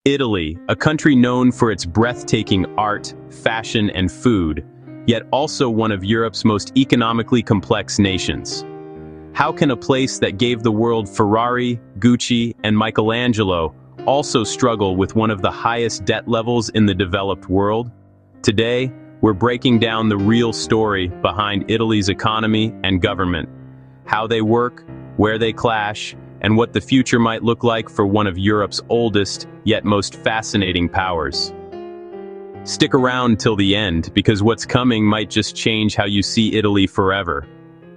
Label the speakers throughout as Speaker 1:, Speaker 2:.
Speaker 1: Italy, a country known for its breathtaking art, fashion, and food, yet also one of Europe's most economically complex nations. How can a place that gave the world Ferrari, Gucci, and Michelangelo also struggle with one of the highest debt levels in the developed world? Today, we're breaking down the real story behind Italy's economy and government, how they work, where they clash, and what the future might look like for one of Europe's oldest, yet most fascinating powers. Stick around till the end, because what's coming might just change how you see Italy forever.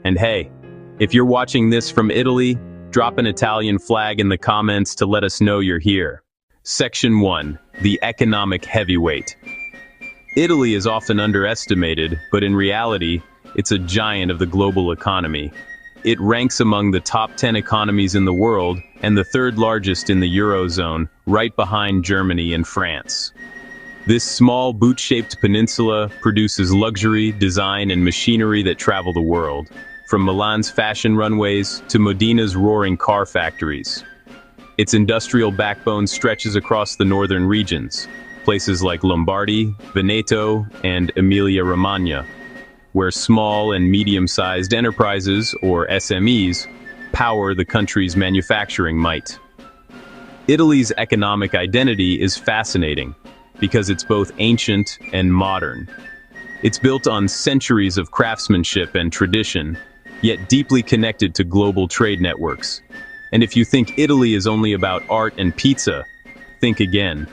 Speaker 1: And hey, if you're watching this from Italy, drop an Italian flag in the comments to let us know you're here. Section 1. The Economic Heavyweight. Italy is often underestimated, but in reality, it's a giant of the global economy. It ranks among the top 10 economies in the world and the third largest in the Eurozone, right behind Germany and France. This small boot-shaped peninsula produces luxury, design, and machinery that travel the world, from Milan's fashion runways to Modena's roaring car factories. Its industrial backbone stretches across the northern regions, places like Lombardy, Veneto, and Emilia-Romagna, where small and medium-sized enterprises, or SMEs, power the country's manufacturing might. Italy's economic identity is fascinating because it's both ancient and modern. It's built on centuries of craftsmanship and tradition, yet deeply connected to global trade networks. And if you think Italy is only about art and pizza, think again.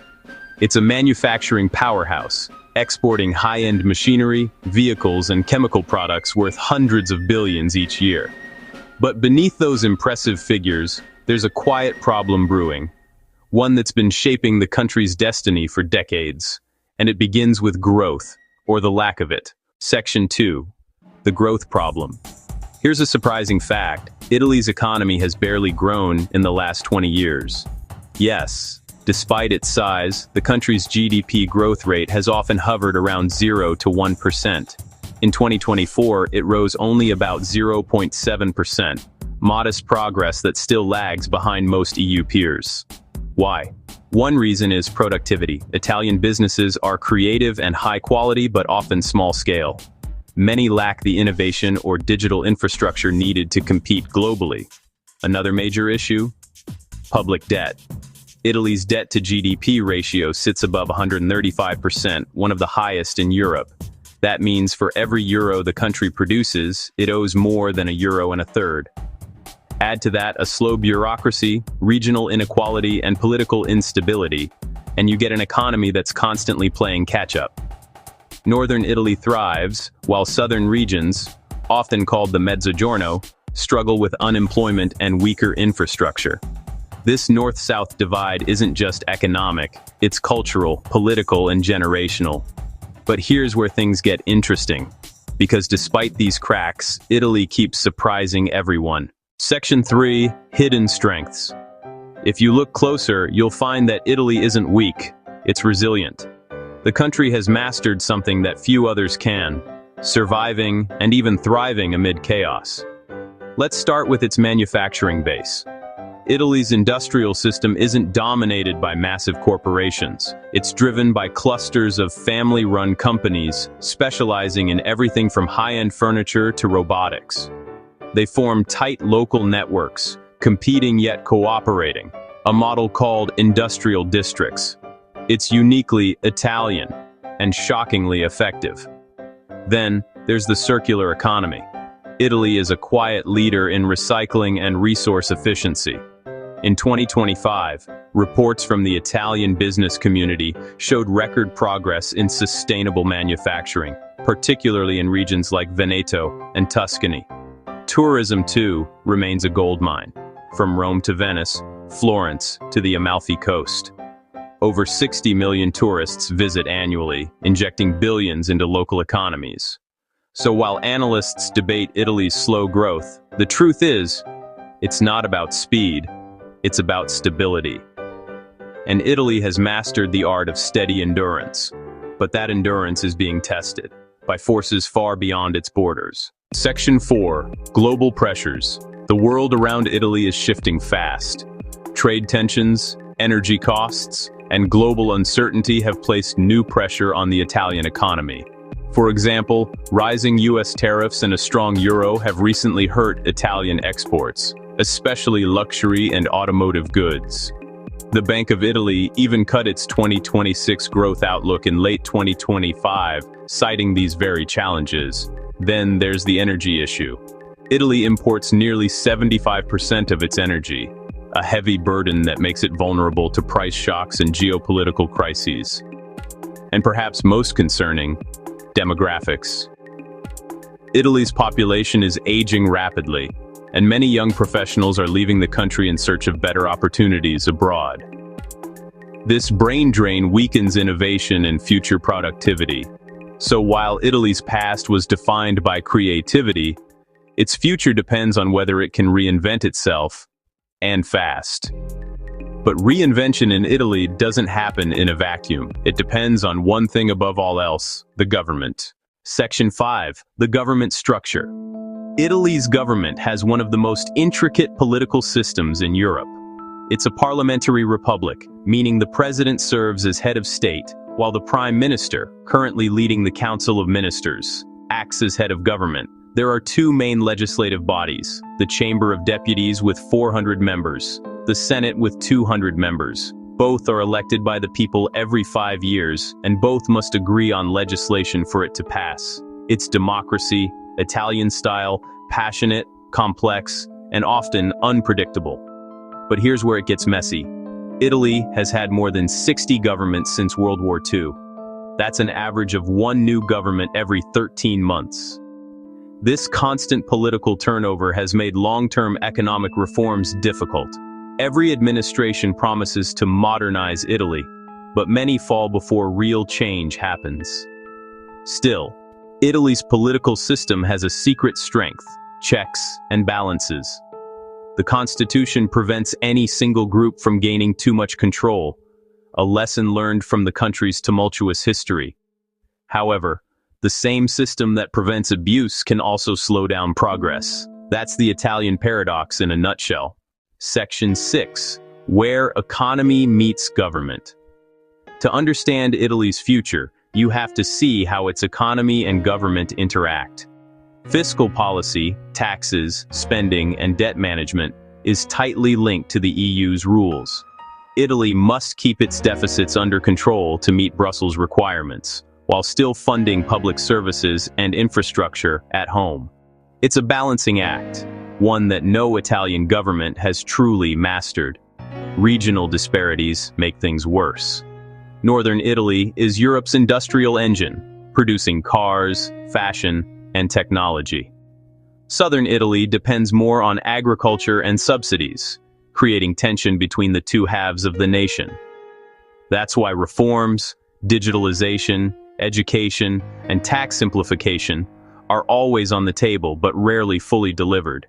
Speaker 1: It's a manufacturing powerhouse, exporting high-end machinery, vehicles, and chemical products worth hundreds of billions each year. But beneath those impressive figures, there's a quiet problem brewing, one that's been shaping the country's destiny for decades. And it begins with growth, or the lack of it. Section 2. The growth problem. Here's a surprising fact. Italy's economy has barely grown in the last 20 years. Yes, despite its size, the country's GDP growth rate has often hovered around 0 to 1%. In 2024, it rose only about 0.7%, modest progress that still lags behind most EU peers. Why? One reason is productivity. Italian businesses are creative and high quality, but often small scale. Many lack the innovation or digital infrastructure needed to compete globally. Another major issue? Public debt. Italy's debt to GDP ratio sits above 135%, one of the highest in Europe. That means for every euro the country produces, it owes more than €1.33. Add to that a slow bureaucracy, regional inequality, and political instability, and you get an economy that's constantly playing catch-up. Northern Italy thrives, while southern regions, often called the Mezzogiorno, struggle with unemployment and weaker infrastructure. This north-south divide isn't just economic, it's cultural, political, and generational. But here's where things get interesting, because despite these cracks, Italy keeps surprising everyone. Section 3. Hidden Strengths. If you look closer, you'll find that Italy isn't weak, it's resilient. The country has mastered something that few others can, surviving and even thriving amid chaos. Let's start with its manufacturing base. Italy's industrial system isn't dominated by massive corporations. It's driven by clusters of family-run companies, specializing in everything from high-end furniture to robotics. They form tight local networks, competing yet cooperating, a model called industrial districts. It's uniquely Italian and shockingly effective. Then, there's the circular economy. Italy is a quiet leader in recycling and resource efficiency. In 2025, reports from the Italian business community showed record progress in sustainable manufacturing, particularly in regions like Veneto and Tuscany. Tourism, too, remains a goldmine, from Rome to Venice, Florence to the Amalfi Coast. Over 60 million tourists visit annually, injecting billions into local economies. So while analysts debate Italy's slow growth, the truth is, it's not about speed. It's about stability. And Italy has mastered the art of steady endurance. But that endurance is being tested by forces far beyond its borders. Section 4. Global Pressures. The world around Italy is shifting fast. Trade tensions, energy costs, and global uncertainty have placed new pressure on the Italian economy. For example, rising US tariffs and a strong euro have recently hurt Italian exports, especially luxury and automotive goods. The Bank of Italy even cut its 2026 growth outlook in late 2025, citing these very challenges. Then there's the energy issue. Italy imports nearly 75% of its energy, a heavy burden that makes it vulnerable to price shocks and geopolitical crises. And perhaps most concerning, demographics. Italy's population is aging rapidly, and many young professionals are leaving the country in search of better opportunities abroad. This brain drain weakens innovation and future productivity. So while Italy's past was defined by creativity, its future depends on whether it can reinvent itself, and fast. But reinvention in Italy doesn't happen in a vacuum. It depends on one thing above all else: the government. Section 5. The government structure. Italy's government has one of the most intricate political systems in Europe. It's a parliamentary republic, meaning the president serves as head of state, while the prime minister, currently leading the Council of Ministers, acts as head of government. There are two main legislative bodies: the Chamber of Deputies with 400 members, the Senate with 200 members. Both are elected by the people every 5 years, and both must agree on legislation for it to pass. It's democracy, Italian style, passionate, complex, and often unpredictable. But here's where it gets messy. Italy has had more than 60 governments since World War II. That's an average of one new government every 13 months. This constant political turnover has made long-term economic reforms difficult. Every administration promises to modernize Italy, but many fall before real change happens. Still, Italy's political system has a secret strength: checks and balances. The constitution prevents any single group from gaining too much control, a lesson learned from the country's tumultuous history. However, the same system that prevents abuse can also slow down progress. That's the Italian paradox in a nutshell. Section 6. Where economy meets government. To understand Italy's future, you have to see how its economy and government interact. Fiscal policy, taxes, spending, and debt management is tightly linked to the EU's rules. Italy must keep its deficits under control to meet Brussels' requirements, while still funding public services and infrastructure at home. It's a balancing act, one that no Italian government has truly mastered. Regional disparities make things worse. Northern Italy is Europe's industrial engine, producing cars, fashion, and technology. Southern Italy depends more on agriculture and subsidies, creating tension between the two halves of the nation. That's why reforms, digitalization, education, and tax simplification are always on the table but rarely fully delivered.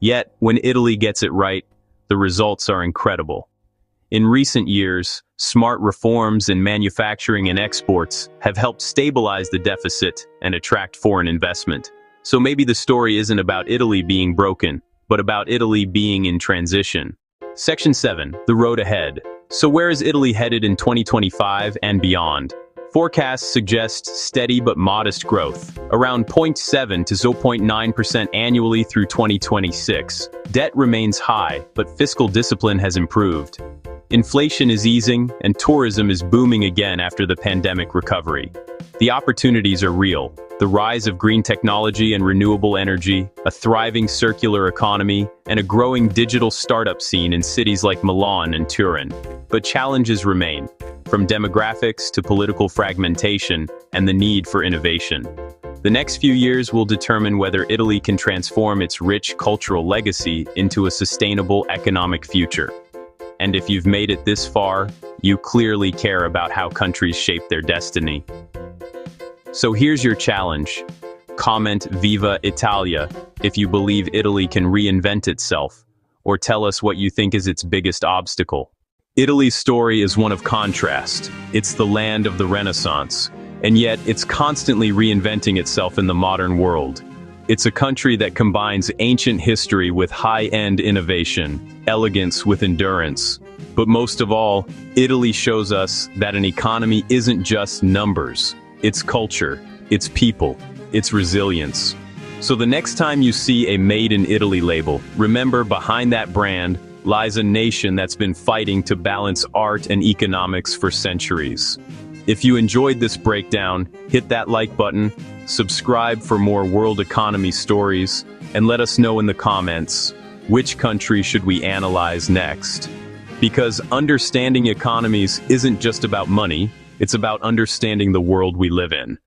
Speaker 1: Yet, when Italy gets it right, the results are incredible. In recent years, smart reforms in manufacturing and exports have helped stabilize the deficit and attract foreign investment. So maybe the story isn't about Italy being broken, but about Italy being in transition. Section 7. The road ahead. So where is Italy headed in 2025 and beyond? Forecasts suggest steady but modest growth, around 0.7 to 0.9% annually through 2026. Debt remains high, but fiscal discipline has improved. Inflation is easing, and tourism is booming again after the pandemic recovery. The opportunities are real. The rise of green technology and renewable energy, a thriving circular economy, and a growing digital startup scene in cities like Milan and Turin. But challenges remain, from demographics to political fragmentation and the need for innovation. The next few years will determine whether Italy can transform its rich cultural legacy into a sustainable economic future. And if you've made it this far, you clearly care about how countries shape their destiny. So here's your challenge. Comment Viva Italia if you believe Italy can reinvent itself, or tell us what you think is its biggest obstacle. Italy's story is one of contrast. It's the land of the Renaissance, and yet it's constantly reinventing itself in the modern world. It's a country that combines ancient history with high-end innovation, elegance with endurance, But most of all, Italy shows us that an economy isn't just numbers. It's culture, it's people, it's resilience. So the next time you see a Made in Italy label, remember behind that brand lies a nation that's been fighting to balance art and economics for centuries. If you enjoyed this breakdown, hit that like button, subscribe for more world economy stories, and let us know in the comments, which country should we analyze next? Because understanding economies isn't just about money, it's about understanding the world we live in.